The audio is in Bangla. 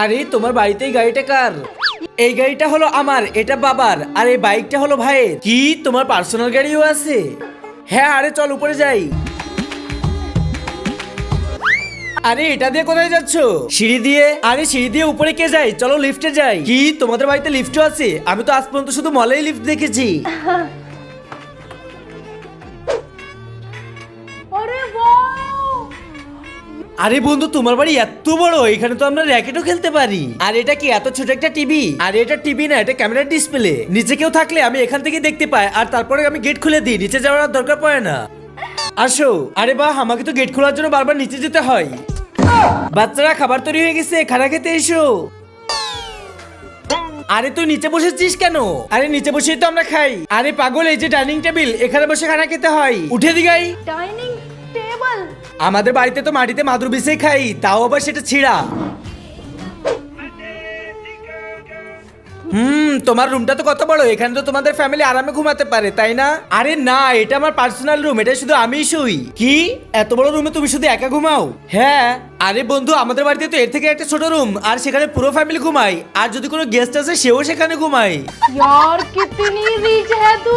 আরে তোমার বাড়িতে এই গাড়িটা কার? এই গাড়িটা হলো আমার, এটা বাবার, আর এই বাইকটা হলো ভাইয়ের। কি তোমার পার্সোনাল গাড়িও আছে? হ্যাঁ, আরে চল উপরে যাই। আরে এটা দিয়ে কোথায় যাচ্ছ? সিঁড়ি দিয়ে। আরে সিঁড়ি দিয়ে উপরে কে যায়? চলো লিফটে যাই। কি তোমাদের বাড়িতে লিফটও আছে? আমি তো আজ পর্যন্ত শুধু মলেই লিফট দেখেছি। আরে ওয়াও! আরে বন্ধু, তোমার বাড়ি এত বড়, এখানে তো আমরা র্যাকেটও খেলতে পারি। আর এটা কি এত ছোট একটা টিভি? আর এটা টিভি না, এটা ক্যামেরার ডিসপ্লে। নিচে কেউ থাকলে আমি এখান থেকে দেখতে পাই, আর তারপরে আমি গেট খুলে দিই, নিচে যাওয়ার আর দরকার পড়ে না। আসো। আরে বাহ, আমাকে তো গেট খোলার জন্য বারবার নিচে যেতে হয়। বাচ্চারা খাবার তৈরি হয়ে গেছে, খানা খেতে এসো। আরে তুই নিচে বসেছিস কেন? আরে নিচে বসেই তো আমরা খাই। আরে পাগল, এই যে ডাইনিং টেবিল, এখানে বসে খানা খেতে হয়। উঠে দিগাই। Dining table? আমাদের বাড়িতে তো মাটিতে মাদুর বিছিয়ে খাই, তাও আবার সেটা ছিঁড়া। তোমার রুমটা তো কত বড়, এখানে তো তোমাদের ফ্যামিলি আরামে ঘুমাতে পারে, তাই না? আরে না, এটা আমার পার্সোনাল রুম, এটা শুধু আমিই শুই। কি এত বড় রুমে তুমি শুধু একা ঘুমাও? হ্যাঁ। আরে বন্ধু, আমাদের বাড়িতে তো এর থেকে একটা ছোট রুম, আর সেখানে পুরো ফ্যামিলি ঘুমায়, আর যদি কোনো গেস্ট আসে সেও সেখানে ঘুমায়। यार कितनी रिच है तू।